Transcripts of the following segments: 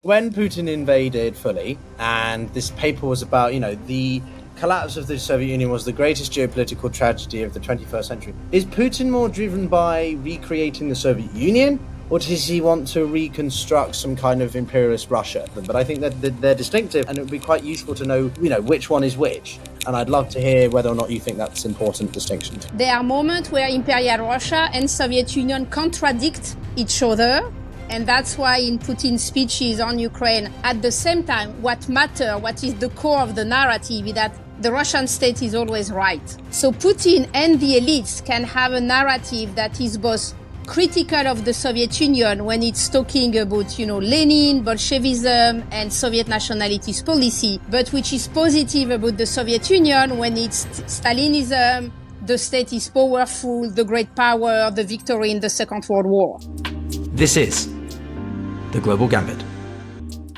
When Putin invaded fully, and this paper was about, the collapse of the Soviet Union was the greatest geopolitical tragedy of the 21st century. Is Putin more driven by recreating the Soviet Union, or does he want to reconstruct some kind of imperialist Russia? But I think that they're distinctive, and it would be quite useful to know, which one is which. And I'd love to hear whether or not you think that's an important distinction. There are moments where Imperial Russia and Soviet Union contradict each other. And that's why in Putin's speeches on Ukraine, at the same time, what matters, what is the core of the narrative is that the Russian state is always right. So Putin and the elites can have a narrative that is both critical of the Soviet Union when it's talking about, Lenin, Bolshevism, and Soviet nationalist policy, but which is positive about the Soviet Union when it's Stalinism, the state is powerful, the great power, the victory in the Second World War. This is The Global Gambit.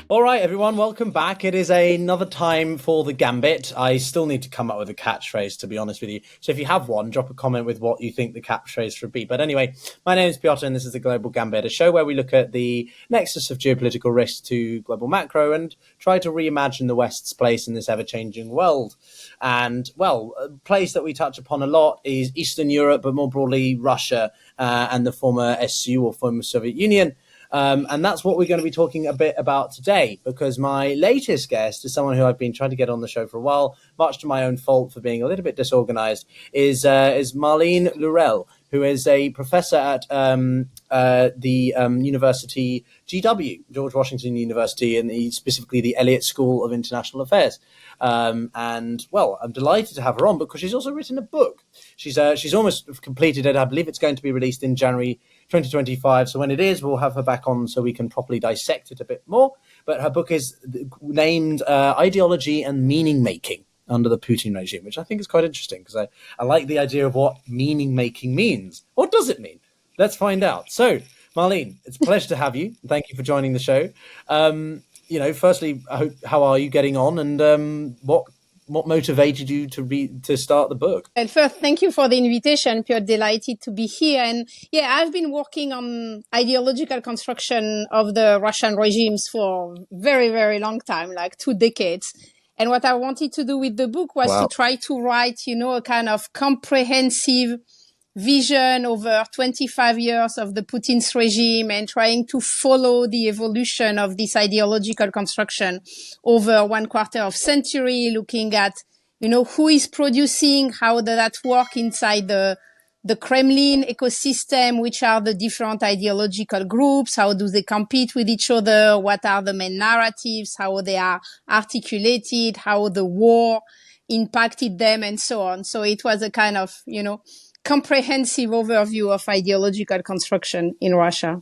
All right, everyone, welcome back. It is another time for the Gambit. I still need to come up with a catchphrase, to be honest with you. So if you have one, drop a comment with what you think the catchphrase should be. But anyway, my name is Pyotr, and this is the Global Gambit, a show where we look at the nexus of geopolitical risks to global macro and try to reimagine the West's place in this ever-changing world. And, well, a place that we touch upon a lot is Eastern Europe, but more broadly, Russia and the former SU or former Soviet Union. And that's what we're going to be talking a bit about today, because my latest guest is someone who I've been trying to get on the show for a while, much to my own fault for being a little bit disorganized, is Marlene Laruelle, who is a professor at the University GW, George Washington University, and specifically the Elliott School of International Affairs. And, well, I'm delighted to have her on because she's also written a book. She's almost completed it. I believe it's going to be released in January 2025. So when it is, we'll have her back on so we can properly dissect it a bit more. But her book is named Ideology and Meaning Making under the Putin regime, which I think is quite interesting because I like the idea of what meaning making means. What does it mean? Let's find out. So, Marlene, it's a pleasure to have you. Thank you for joining the show. Firstly, how are you getting on, and what motivated you to start the book? And first, thank you for the invitation. You're delighted to be here. And yeah, I've been working on ideological construction of the Russian regimes for very, very long time, like 2 decades. And what I wanted to do with the book was to try to write, a kind of comprehensive vision over 25 years of the Putin's regime and trying to follow the evolution of this ideological construction over 1/4 of century, looking at, who is producing, how does that work inside the Kremlin ecosystem, which are the different ideological groups, how do they compete with each other, what are the main narratives, how they are articulated, how the war impacted them, and so on. So it was a kind of, comprehensive overview of ideological construction in Russia.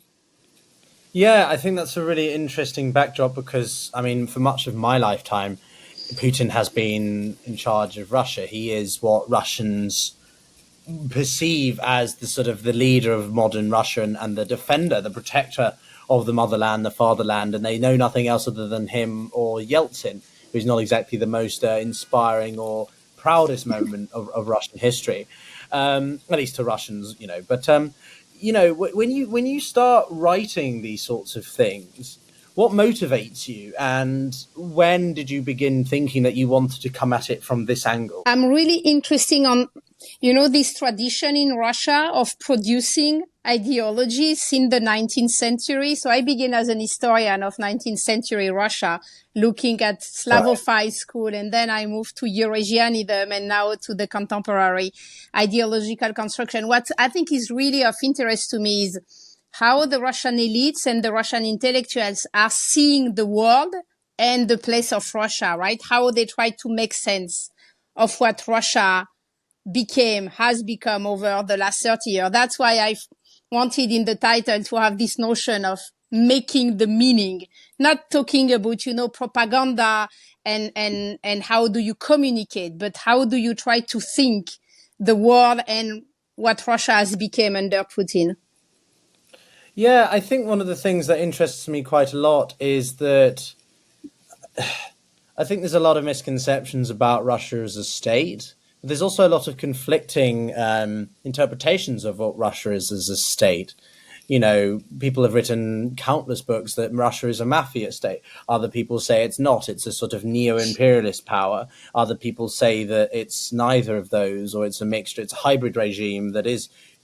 Yeah, I think that's a really interesting backdrop because, for much of my lifetime, Putin has been in charge of Russia. He is what Russians perceive as the sort of the leader of modern Russia and the defender, the protector of the motherland, the fatherland, and they know nothing else other than him or Yeltsin, who's not exactly the most inspiring or proudest moment of Russian history. At least to Russians, But, when you start writing these sorts of things, what motivates you? And when did you begin thinking that you wanted to come at it from this angle? I'm really interested on, this tradition in Russia of producing ideologies in the 19th century. So I began as an historian of 19th century Russia, looking at Slavophile school, and then I moved to Eurasianism and now to the contemporary ideological construction. What I think is really of interest to me is how the Russian elites and the Russian intellectuals are seeing the world and the place of Russia, right? How they try to make sense of what Russia has become over the last 30 years. That's why I wanted in the title to have this notion of making the meaning, not talking about, propaganda and how do you communicate, but how do you try to think the world and what Russia has become under Putin. Yeah, I think one of the things that interests me quite a lot is that I think there's a lot of misconceptions about Russia as a state. But there's also a lot of conflicting interpretations of what Russia is as a state. people have written countless books that Russia is a mafia state. Other people say it's not. It's a sort of neo-imperialist power. Other people say that it's neither of those, or it's a mixture. It's a hybrid regime that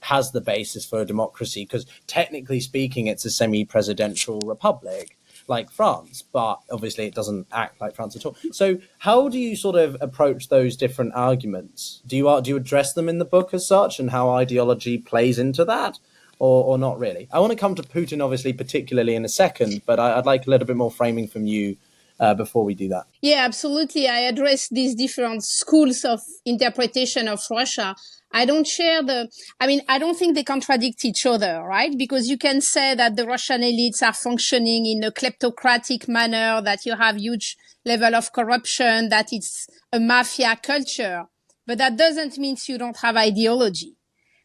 has the basis for a democracy, because technically speaking, it's a semi-presidential republic like France, but obviously it doesn't act like France at all. So how do you sort of approach those different arguments? Do you address them in the book as such, and how ideology plays into that, or not really? I want to come to Putin, obviously, particularly in a second, but I'd like a little bit more framing from you before we do that. Yeah, absolutely. I address these different schools of interpretation of Russia. I don't think they contradict each other, right? Because you can say that the Russian elites are functioning in a kleptocratic manner, that you have huge level of corruption, that it's a mafia culture. But that doesn't mean you don't have ideology,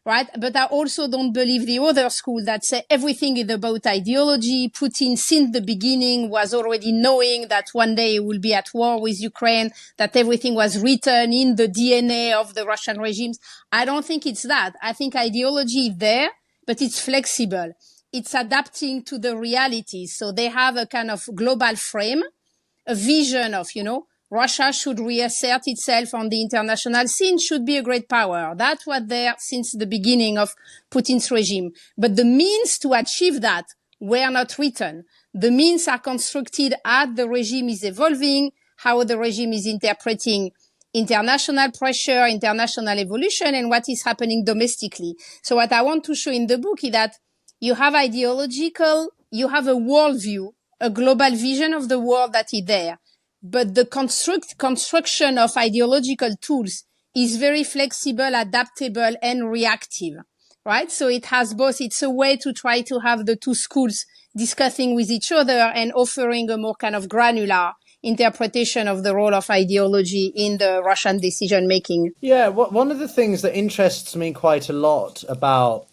right? But I also don't believe the other school that say everything is about ideology. Putin, since the beginning, was already knowing that one day he will be at war with Ukraine, that everything was written in the DNA of the Russian regimes. I don't think it's that. I think ideology is there, but it's flexible. It's adapting to the reality. So they have a kind of global frame, a vision of, Russia should reassert itself on the international scene, should be a great power. That was there since the beginning of Putin's regime. But the means to achieve that were not written. The means are constructed as the regime is evolving, how the regime is interpreting international pressure, international evolution, and what is happening domestically. So what I want to show in the book is that you have ideological, you have a worldview, a global vision of the world that is there. But the construction of ideological tools is very flexible, adaptable, and reactive, right? So it has both. It's a way to try to have the two schools discussing with each other and offering a more kind of granular interpretation of the role of ideology in the Russian decision making. Yeah, one of the things that interests me quite a lot about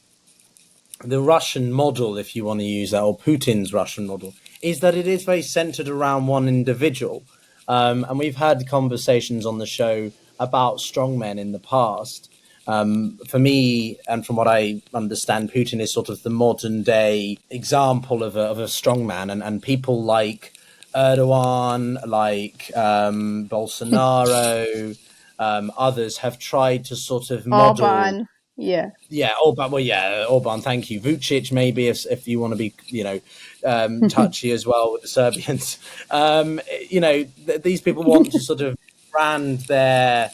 the Russian model, if you want to use that, or Putin's Russian model, is that it is very centered around one individual. And we've had conversations on the show about strongmen in the past. For me, and from what I understand, Putin is sort of the modern day example of a strongman, and people like Erdogan, like Bolsonaro, others have tried to sort of model. Orban. Yeah, Orban. Well, yeah, Orban. Thank you. Vucic, maybe, if you want to be, touchy as well with the Serbians. These people want to sort of brand their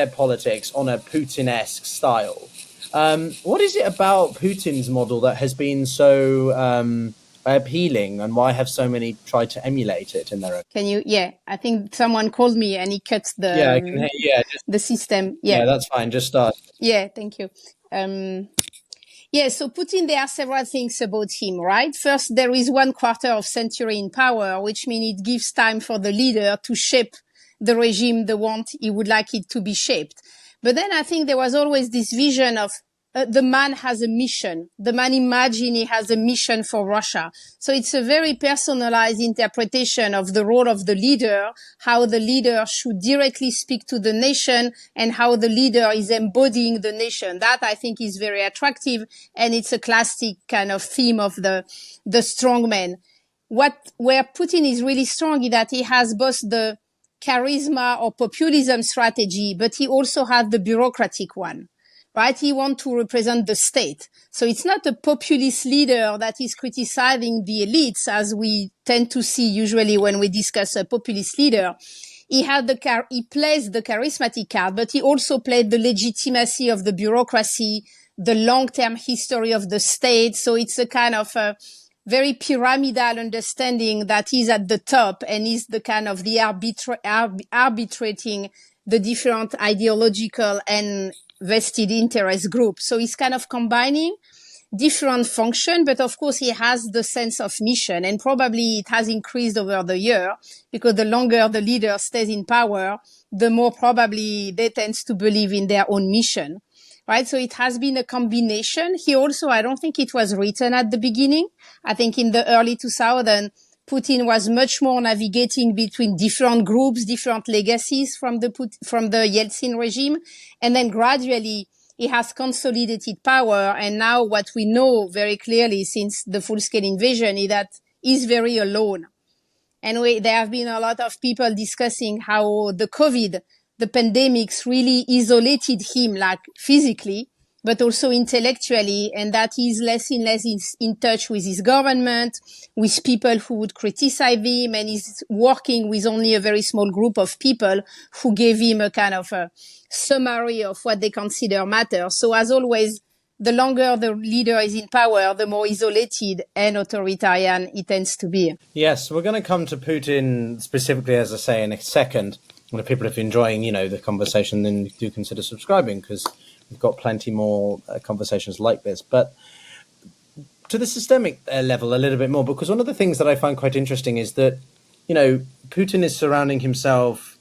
politics on a Putin-esque style. What is it about Putin's model that has been so appealing, and why have so many tried to emulate it in their own? Can you? Yeah, I think someone called me and he cut the I can hear, the system. Yeah, that's fine. Just start. Yeah, thank you. So Putin, there are several things about him, right? First, there is 1/4 of century in power, which means it gives time for the leader to shape the regime the way he would like it to be shaped. But then I think there was always this vision of the man has a mission. The man imagine he has a mission for Russia. So it's a very personalized interpretation of the role of the leader, how the leader should directly speak to the nation, and how the leader is embodying the nation. That I think is very attractive, and it's a classic kind of theme of the strongman. Where Putin is really strong is that he has both the charisma or populism strategy, but he also has the bureaucratic one. Right? He wants to represent the state. So it's not a populist leader that is criticizing the elites, as we tend to see usually when we discuss a populist leader. He plays the charismatic card, but he also played the legitimacy of the bureaucracy, the long-term history of the state. So it's a kind of a very pyramidal understanding that he's at the top and is the kind of the arbitrating the different ideological and vested interest group. So he's kind of combining different function, but of course he has the sense of mission, and probably it has increased over the year because the longer the leader stays in power, the more probably they tend to believe in their own mission, right? So it has been a combination. He also, I don't think it was written at the beginning. I think in the early 2000s, Putin was much more navigating between different groups, different legacies from the Yeltsin regime. And then gradually he has consolidated power. And now what we know very clearly since the full-scale invasion is that he's very alone. And there have been a lot of people discussing how the pandemics really isolated him, like physically, but also intellectually, and that he's less and less in touch with his government, with people who would criticize him, and he's working with only a very small group of people who gave him a kind of a summary of what they consider matters. So as always, the longer the leader is in power, the more isolated and authoritarian he tends to be. Yes, we're going to come to Putin specifically, as I say, in a second. And if people are enjoying, the conversation, then do consider subscribing, because we've got plenty more conversations like this. But to the systemic level a little bit more, because one of the things that I find quite interesting is that, Putin is surrounding himself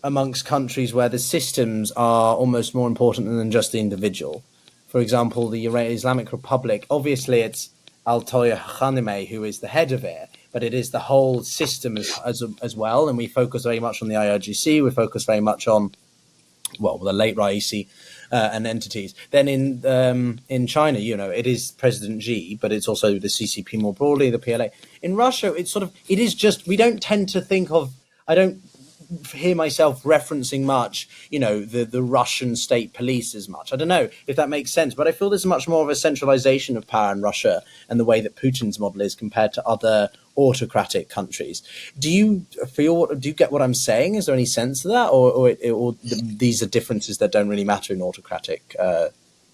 amongst countries where the systems are almost more important than just the individual. For example, the Islamic Republic, obviously it's Ayatollah Khamenei who is the head of it, but it is the whole system as well. And we focus very much on the IRGC. We focus very much on, the late Raisi and entities. Then in China, it is President Xi, but it's also the CCP more broadly, the PLA. In Russia, we don't tend to think of, I don't hear myself referencing much, the Russian state police as much. I don't know if that makes sense, but I feel there's much more of a centralization of power in Russia and the way that Putin's model is compared to other autocratic countries. Do you get what I'm saying? Is there any sense to that, or these are differences that don't really matter in autocratic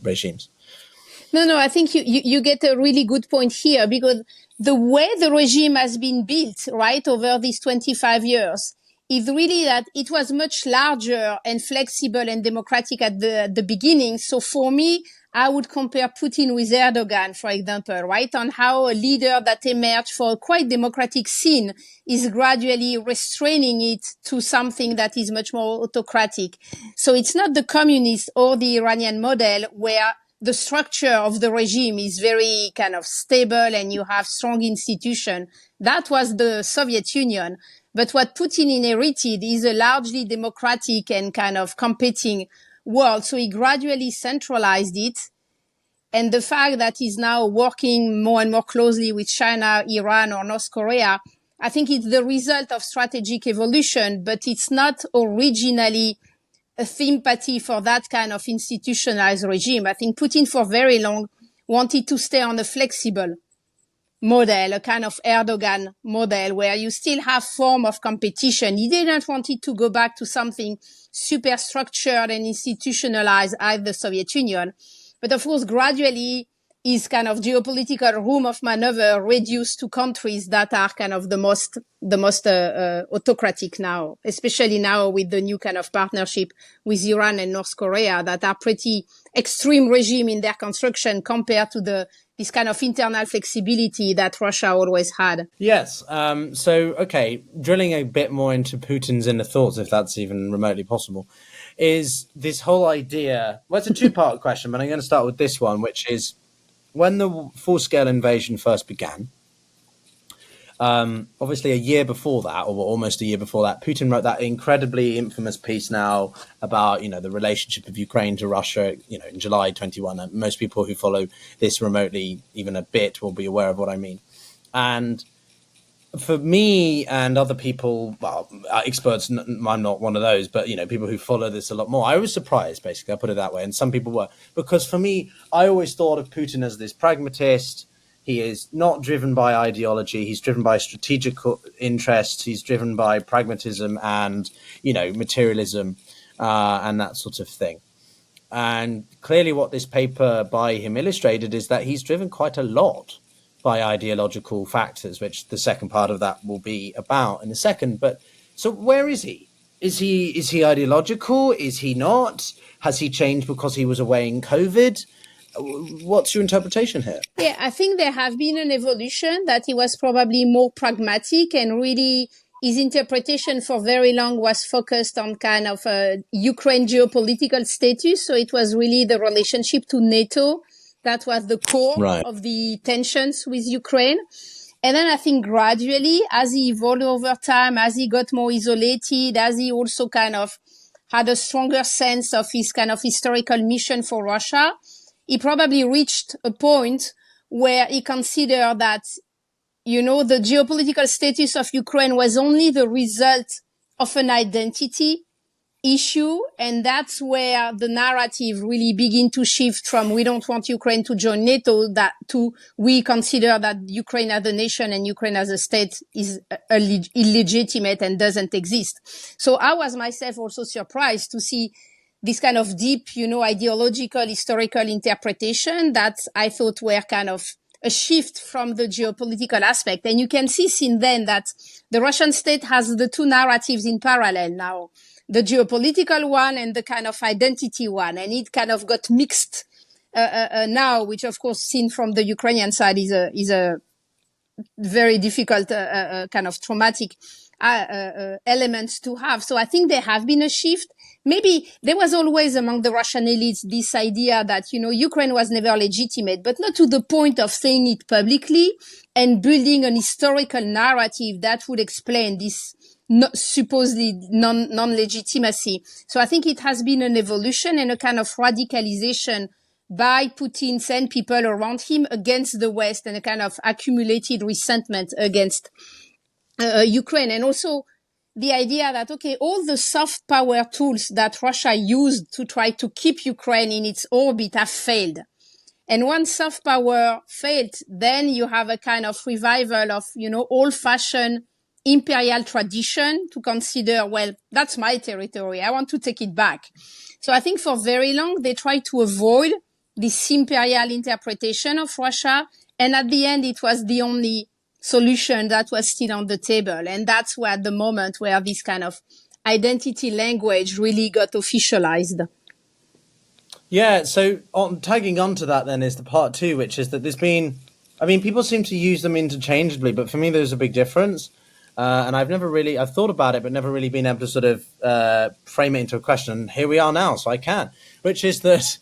regimes? No, I think you get a really good point here, because the way the regime has been built, right, over these 25 years, is really that it was much larger and flexible and democratic at the beginning. So for me, I would compare Putin with Erdogan, for example, right, on how a leader that emerged for a quite democratic scene is gradually restraining it to something that is much more autocratic. So it's not the communist or the Iranian model where the structure of the regime is very kind of stable and you have strong institutions. That was the Soviet Union. But what Putin inherited is a largely democratic and kind of competing world. So he gradually centralized it. And the fact that he's now working more and more closely with China, Iran, or North Korea, I think it's the result of strategic evolution, but it's not originally a sympathy for that kind of institutionalized regime. I think Putin for very long wanted to stay on a flexible model, a kind of Erdogan model where you still have form of competition. He didn't want it to go back to something super structured and institutionalized as the Soviet Union. But of course, gradually his kind of geopolitical room of maneuver reduced to countries that are kind of the most autocratic now, especially now with the new kind of partnership with Iran and North Korea that are pretty extreme regime in their construction compared to this kind of internal flexibility that Russia always had. Yes. Okay, drilling a bit more into Putin's inner thoughts, if that's even remotely possible, is this whole idea. Well, it's a two-part question, but I'm going to start with this one, which is when the full-scale invasion first began. Obviously, a year before that, or almost a year before that, Putin wrote that incredibly infamous piece now about, the relationship of Ukraine to Russia, in July 21. And most people who follow this remotely, even a bit, will be aware of what I mean. And for me and other people, experts, I'm not one of those, but, people who follow this a lot more, I was surprised, basically, I'll put it that way. And some people were, because for me, I always thought of Putin as this pragmatist. He is not driven by ideology. He's driven by strategic interests. He's driven by pragmatism and, materialism and that sort of thing. And clearly what this paper by him illustrated is that he's driven quite a lot by ideological factors, which the second part of that will be about in a second. But so where is he? Is he ideological? Is he not? Has he changed because he was away in COVID? What's your interpretation here? Yeah, I think there have been an evolution that he was probably more pragmatic, and really his interpretation for very long was focused on kind of Ukraine geopolitical status. So it was really the relationship to NATO that was the core of the tensions with Ukraine. And then I think gradually, as he evolved over time, as he got more isolated, as he also kind of had a stronger sense of his kind of historical mission for Russia, he probably reached a point where he considered that, the geopolitical status of Ukraine was only the result of an identity issue. And that's where the narrative really begin to shift from we don't want Ukraine to join NATO that to we consider that Ukraine as a nation and Ukraine as a state is illegitimate and doesn't exist. So I was myself also surprised to see this kind of deep, ideological, historical interpretation that I thought were kind of a shift from the geopolitical aspect. And you can see since then that the Russian state has the two narratives in parallel now, the geopolitical one and the kind of identity one. And it kind of got mixed now, which of course seen from the Ukrainian side is a very difficult kind of traumatic elements to have. So I think there have been a shift. Maybe there was always among the Russian elites this idea that, Ukraine was never legitimate, but not to the point of saying it publicly and building an historical narrative that would explain this supposedly non-legitimacy. So I think it has been an evolution and a kind of radicalization by Putin and people around him against the West and a kind of accumulated resentment against Ukraine. And also the idea that, okay, all the soft power tools that Russia used to try to keep Ukraine in its orbit have failed. And once soft power failed, then you have a kind of revival of, old-fashioned imperial tradition to consider, well, that's my territory. I want to take it back. So I think for very long, they tried to avoid this imperial interpretation of Russia. And at the end, it was the only solution that was still on the table. And that's where the moment where this kind of identity language really got officialized. Yeah, so tagging onto that then is the part two, which is that there's been, people seem to use them interchangeably, but for me there's a big difference. And I've thought about it, but never really been able to sort of frame it into a question. And here we are now, so I can, which is that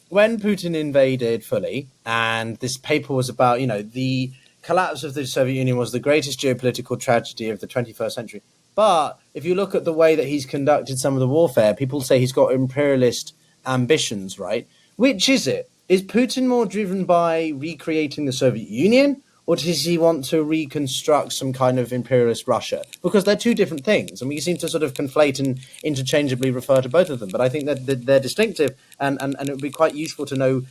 when Putin invaded fully, and this paper was about, the collapse of the Soviet Union was the greatest geopolitical tragedy of the 21st century. But if you look at the way that he's conducted some of the warfare, people say he's got imperialist ambitions, right? Which is it? Is Putin more driven by recreating the Soviet Union, or does he want to reconstruct some kind of imperialist Russia? Because they're two different things, and we seem to sort of conflate and interchangeably refer to both of them. But I think that they're distinctive, and it would be quite useful to know,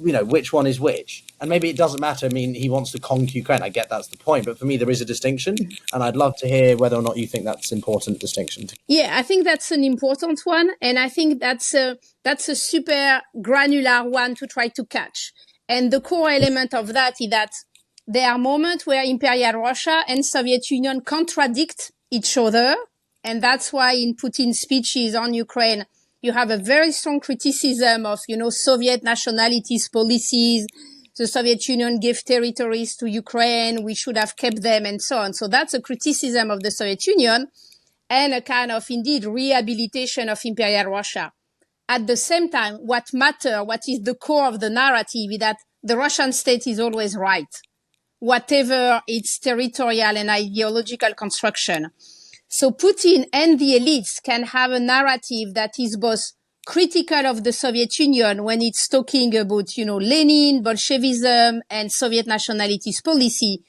which one is which. And maybe it doesn't matter. He wants to conquer Ukraine. I get that's the point. But for me, there is a distinction. And I'd love to hear whether or not you think that's an important distinction. Yeah, I think that's an important one. And I think that's a super granular one to try to catch. And the core element of that is that there are moments where Imperial Russia and Soviet Union contradict each other. And that's why in Putin's speeches on Ukraine, you have a very strong criticism of, Soviet nationalities policies. The Soviet Union gave territories to Ukraine. We should have kept them and so on. So that's a criticism of the Soviet Union and a kind of indeed rehabilitation of Imperial Russia. At the same time, what is the core of the narrative is that the Russian state is always right, whatever its territorial and ideological construction. So Putin and the elites can have a narrative that is both critical of the Soviet Union when it's talking about, Lenin, Bolshevism, and Soviet nationalities policy,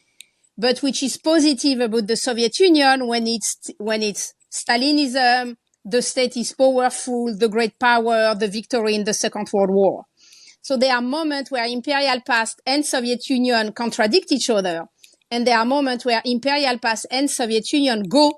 but which is positive about the Soviet Union when it's Stalinism, the state is powerful, the great power, the victory in the Second World War. So there are moments where imperial past and Soviet Union contradict each other, and there are moments where imperial past and Soviet Union go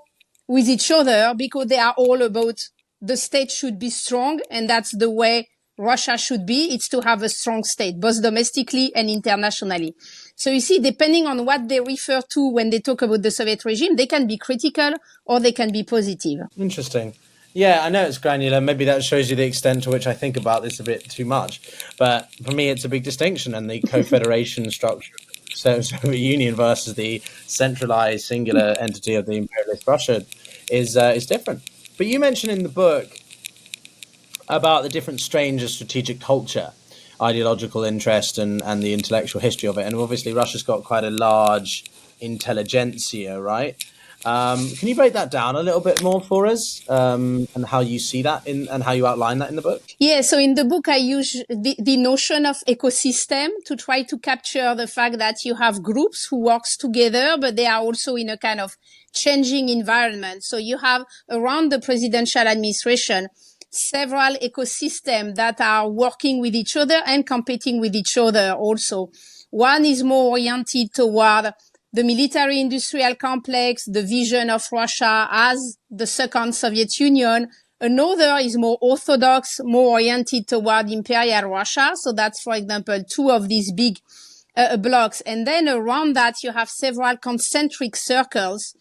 with each other because they are all about the state should be strong, and that's the way Russia should be. It's to have a strong state, both domestically and internationally. So you see, depending on what they refer to when they talk about the Soviet regime, they can be critical or they can be positive. Interesting. Yeah, I know it's granular. Maybe that shows you the extent to which I think about this a bit too much. But for me, it's a big distinction, and the co-federation structure of Soviet Union versus the centralized singular entity of the imperialist Russia is different. But you mentioned in the book about the different strains of strategic culture, ideological interest, and the intellectual history of it. And obviously, Russia's got quite a large intelligentsia, right? Can you break that down a little bit more for us, and how you see that and how you outline that in the book? Yeah, so in the book, I use the notion of ecosystem to try to capture the fact that you have groups who works together, but they are also in a kind of changing environment. So you have around the presidential administration several ecosystems that are working with each other and competing with each other also. One is more oriented toward the military industrial complex, the vision of Russia as the second Soviet Union. Another is more orthodox, more oriented toward Imperial Russia. So that's, for example, two of these big blocks. And then around that, you have several concentric circles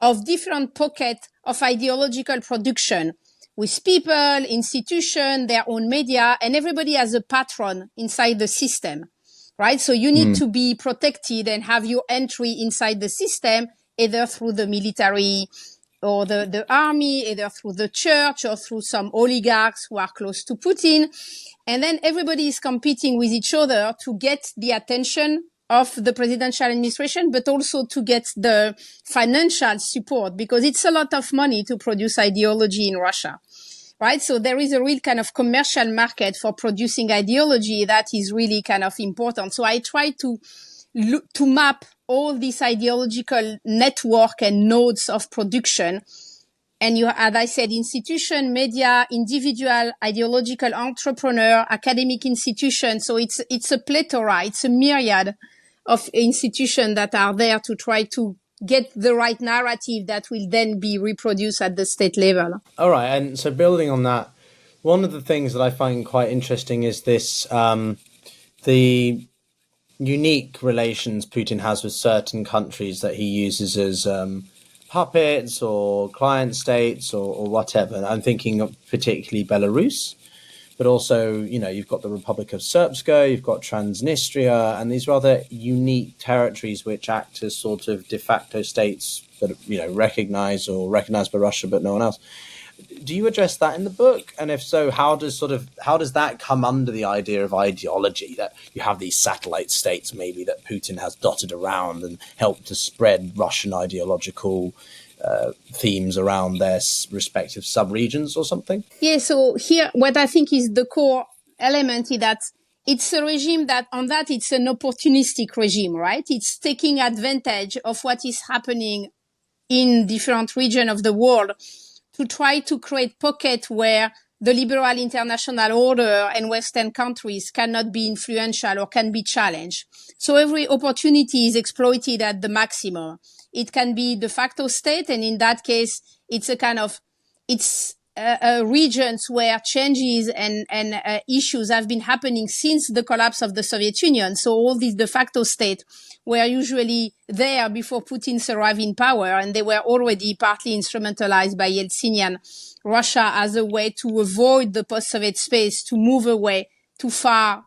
of different pockets of ideological production with people, institutions, their own media, and everybody has a patron inside the system, right? So you need to be protected and have your entry inside the system, either through the military or the army, either through the church or through some oligarchs who are close to Putin. And then everybody is competing with each other to get the attention of the presidential administration, but also to get the financial support, because it's a lot of money to produce ideology in Russia, right? So there is a real kind of commercial market for producing ideology that is really kind of important. So I try to map all this ideological network and nodes of production. And you, as I said, institution, media, individual, ideological entrepreneur, academic institution. So it's a plethora, it's a myriad of institutions that are there to try to get the right narrative that will then be reproduced at the state level. All right. And so building on that, one of the things that I find quite interesting is this, the unique relations Putin has with certain countries that he uses as puppets or client states or whatever. I'm thinking of particularly Belarus, but also, you've got the Republic of Srpska, you've got Transnistria, and these rather unique territories which act as sort of de facto states that, recognized by Russia, but no one else. Do you address that in the book? And if so, how does that come under the idea of ideology, that you have these satellite states maybe that Putin has dotted around and helped to spread Russian ideological themes around their respective subregions or something? Yeah, so here, what I think is the core element is that it's a regime it's an opportunistic regime, right? It's taking advantage of what is happening in different regions of the world to try to create pockets where the liberal international order and Western countries cannot be influential or can be challenged. So every opportunity is exploited at the maximum. It can be de facto state, and in that case, it's regions where changes and issues have been happening since the collapse of the Soviet Union. So all these de facto states were usually there before Putin's arrival in power, and they were already partly instrumentalized by Yeltsinian Russia as a way to avoid the post-Soviet space, to move away too far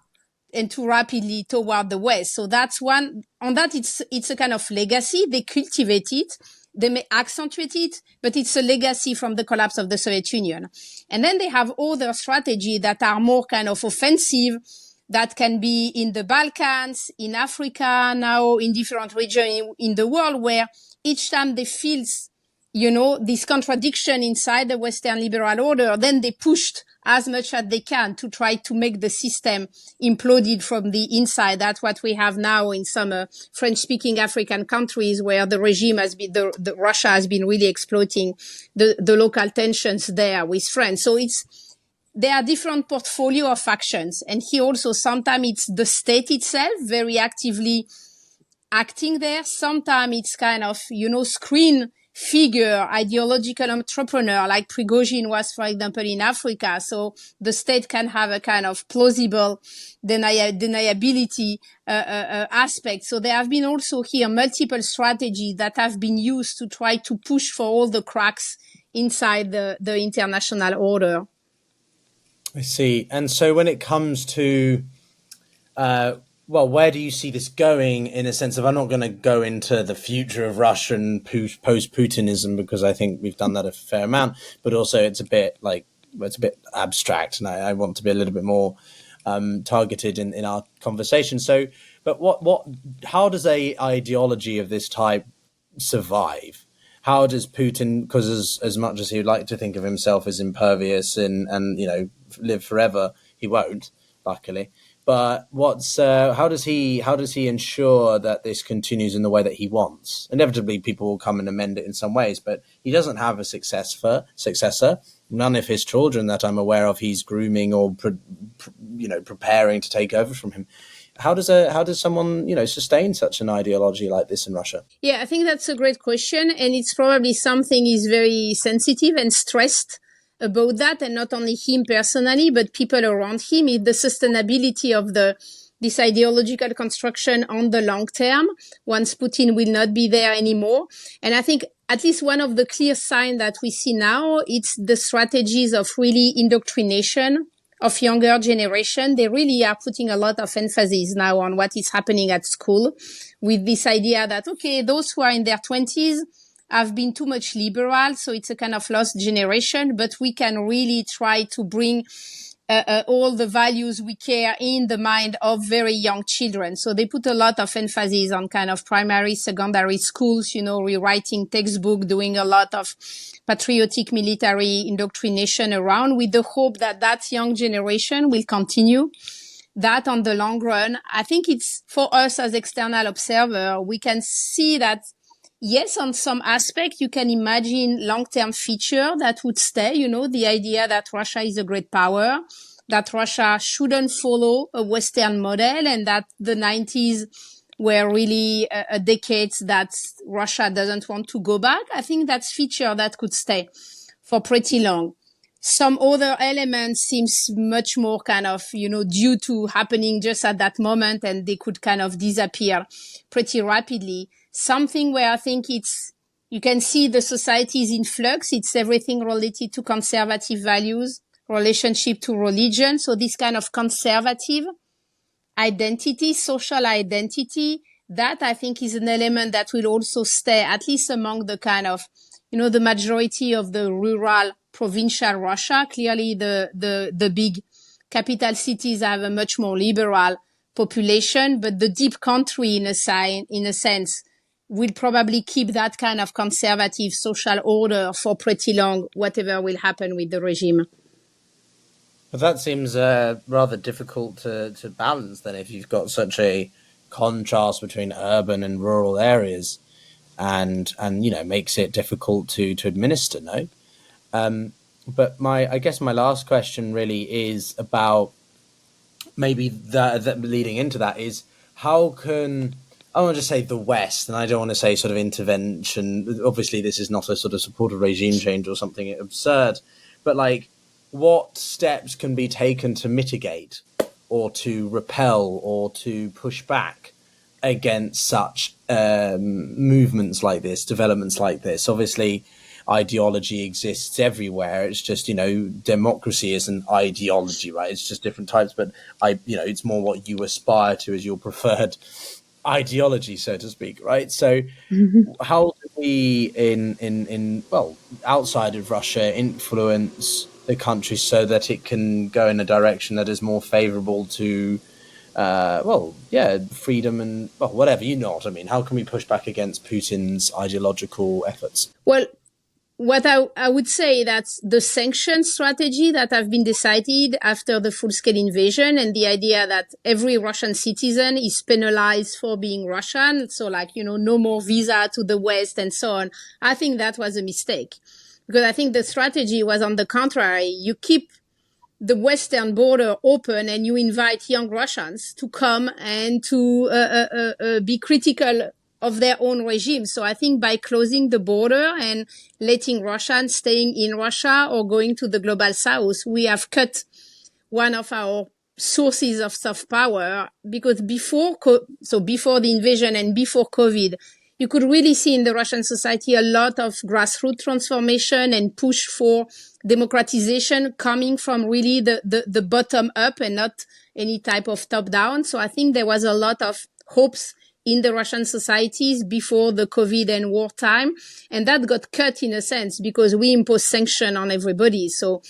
and too rapidly toward the West. So that's one. On that, it's a kind of legacy. They cultivate it. They may accentuate it, but it's a legacy from the collapse of the Soviet Union. And then they have other strategies that are more kind of offensive, that can be in the Balkans, in Africa, now in different regions in the world, where each time they feel, this contradiction inside the Western liberal order, then they pushed as much as they can to try to make the system imploded from the inside. That's what we have now in some French-speaking African countries, where the regime has been, the Russia has been really exploiting the local tensions there with France. So there are different portfolio of actions. And here also, sometimes it's the state itself very actively acting there. Sometimes it's kind of, screen figure, ideological entrepreneur, like Prigozhin was, for example, in Africa. So the state can have a kind of plausible deniability aspect. So there have been also here multiple strategies that have been used to try to push for all the cracks inside the international order. I see. And so when it comes to where do you see this going, in a sense of, I'm not going to go into the future of Russian post-Putinism, because I think we've done that a fair amount, but also it's a bit abstract, and I want to be a little bit more targeted in our conversation. So, but how does a ideology of this type survive? how does Putin, because as much as he would like to think of himself as impervious and live forever, he won't, luckily. But how does he ensure that this continues in the way that he wants? Inevitably, people will come and amend it in some ways, but he doesn't have a successor. None of his children that I'm aware of he's grooming or preparing to take over from him. How does someone sustain such an ideology like this in Russia? Yeah, I think that's a great question, and it's probably something he's very sensitive and stressed about that, and not only him personally, but people around him, is the sustainability of this ideological construction on the long term, once Putin will not be there anymore. And I think at least one of the clear signs that we see now, it's the strategies of really indoctrination of younger generation. They really are putting a lot of emphasis now on what is happening at school, with this idea that, okay, those who are in their 20s have been too much liberal, so it's a kind of lost generation, but we can really try to bring all the values we care in the mind of very young children. So they put a lot of emphasis on kind of primary, secondary schools, rewriting textbook, doing a lot of patriotic military indoctrination around, with the hope that that young generation will continue that on the long run. I think it's, for us as external observer, we can see that, yes, on some aspect, you can imagine long-term feature that would stay, the idea that Russia is a great power, that Russia shouldn't follow a Western model, and that the 90s were really a decade that Russia doesn't want to go back. I think that's feature that could stay for pretty long. Some other elements seems much more kind of, due to happening just at that moment, and they could kind of disappear pretty rapidly. Something where I think you can see the society is in flux. It's everything related to conservative values, relationship to religion. So this kind of conservative identity, social identity, that I think is an element that will also stay, at least among the kind of, the majority of the rural provincial Russia. Clearly the big capital cities have a much more liberal population, but the deep country in a sense will probably keep that kind of conservative social order for pretty long, whatever will happen with the regime. But that seems rather difficult to balance then, if you've got such a contrast between urban and rural areas, and makes it difficult to administer, no? But I guess my last question really is about, maybe that leading into that, is how can, I want to just say the West, and I don't want to say sort of intervention. Obviously, this is not a sort of support of regime change or something absurd, but like, what steps can be taken to mitigate or to repel or to push back against such movements like this, developments like this? Obviously, ideology exists everywhere. It's just, democracy is an ideology, right? It's just different types, but it's more what you aspire to as your preferred ideology, so to speak, right? So how do we in outside of Russia influence the country so that it can go in a direction that is more favorable to freedom and whatever, what I mean? How can we push back against Putin's ideological efforts? Well, what I would say, that's the sanction strategy that have been decided after the full-scale invasion, and the idea that every Russian citizen is penalized for being Russian. So no more visa to the West and so on. I think that was a mistake, because I think the strategy was, on the contrary, you keep the Western border open and you invite young Russians to come and to be critical of their own regime. So I think by closing the border and letting Russians staying in Russia or going to the global south, we have cut one of our sources of soft power. Because before the invasion and before COVID, you could really see in the Russian society a lot of grassroots transformation and push for democratization coming from really the bottom up and not any type of top down. So I think there was a lot of hopes in the Russian societies before the COVID and wartime. And that got cut in a sense because we imposed sanction on everybody. So,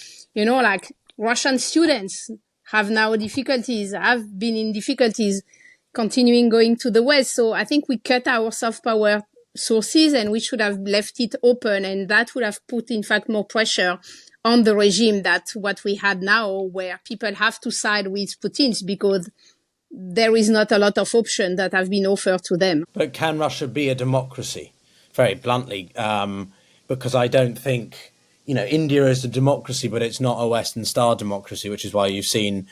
Russian students have now difficulties, continuing going to the West. So I think we cut our soft power sources, and we should have left it open, and that would have put, in fact, more pressure on the regime that what we had now, where people have to side with Putin's because there is not a lot of options that have been offered to them. But can Russia be a democracy? Very bluntly, because I don't think, India is a democracy, but it's not a Western style democracy, which is why you've seen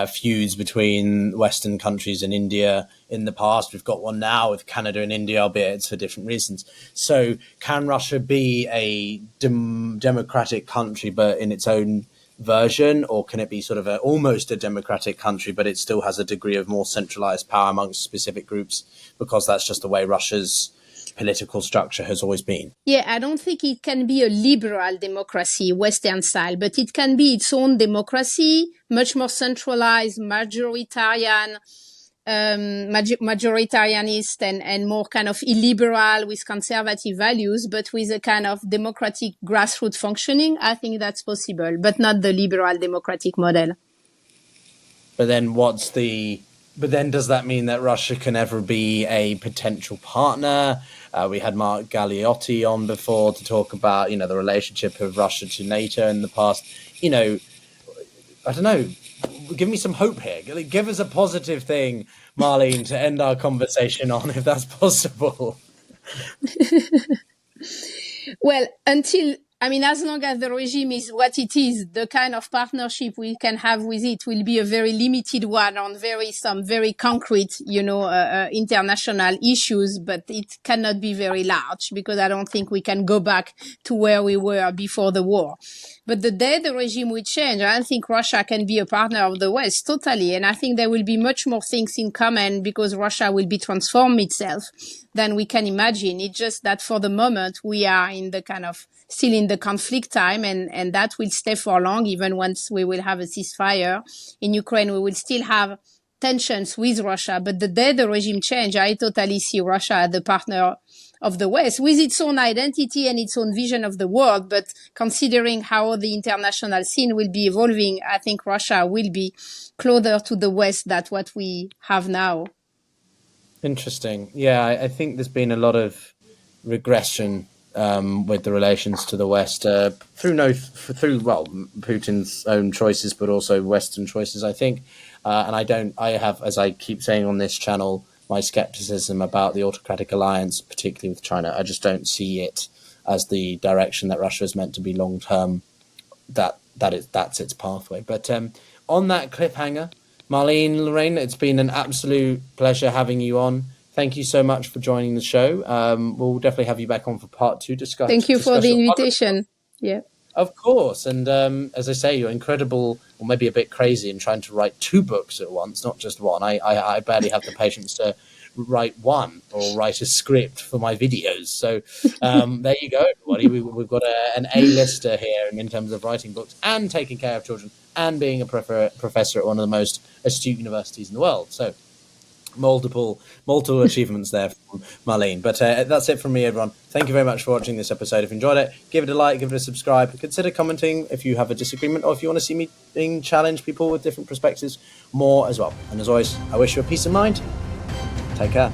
feuds between Western countries and India in the past. We've got one now with Canada and India, albeit it's for different reasons. So can Russia be a democratic country, but in its own version, or can it be sort of almost a democratic country, but it still has a degree of more centralized power amongst specific groups, because that's just the way Russia's political structure has always been? Yeah, I don't think it can be a liberal democracy, Western style, but it can be its own democracy, much more centralized, majoritarianist and more kind of illiberal with conservative values, but with a kind of democratic grassroots functioning. I think that's possible, but not the liberal democratic model. But then does that mean that Russia can ever be a potential partner? We had Mark Galeotti on before to talk about, the relationship of Russia to NATO in the past. I don't know. Give me some hope here. Give us a positive thing, Marlene, to end our conversation on, if that's possible. Well, as long as the regime is what it is, the kind of partnership we can have with it will be a very limited one on some very concrete, international issues, but it cannot be very large because I don't think we can go back to where we were before the war. But the day the regime will change, I think Russia can be a partner of the West, totally. And I think there will be much more things in common because Russia will be transformed itself than we can imagine. It's just that for the moment, we are in the kind of still in the conflict time, and that will stay for long. Even once we will have a ceasefire in Ukraine, we will still have tensions with Russia. But the day the regime change, I totally see Russia as the partner of the West with its own identity and its own vision of the world. But considering how the international scene will be evolving, I think Russia will be closer to the West than what we have now. Interesting. Yeah, I think there's been a lot of regression with the relations to the West through Putin's own choices, but also Western choices, I think. And I have, as I keep saying on this channel, my skepticism about the autocratic alliance, particularly with China. I just don't see it as the direction that Russia is meant to be long term. That's its pathway. But on that cliffhanger, Marlene, Lorraine, it's been an absolute pleasure having you on. Thank you so much for joining the show. We'll definitely have you back on for part 2. Thank you for the invitation. Yeah. Of course. And as I say, you're incredible, or maybe a bit crazy in trying to write 2 books at once, not just one. I barely have the patience to write one or write a script for my videos. So there you go, everybody. We've got an A-lister here in terms of writing books and taking care of children and being a professor at one of the most astute universities in the world. So multiple achievements there from Marlene. But that's it from me, everyone. Thank you very much for watching this episode. If you enjoyed it, give it a like, give it a subscribe. Consider commenting if you have a disagreement or if you want to see me challenge people with different perspectives more as well. And as always, I wish you a peace of mind. Take care.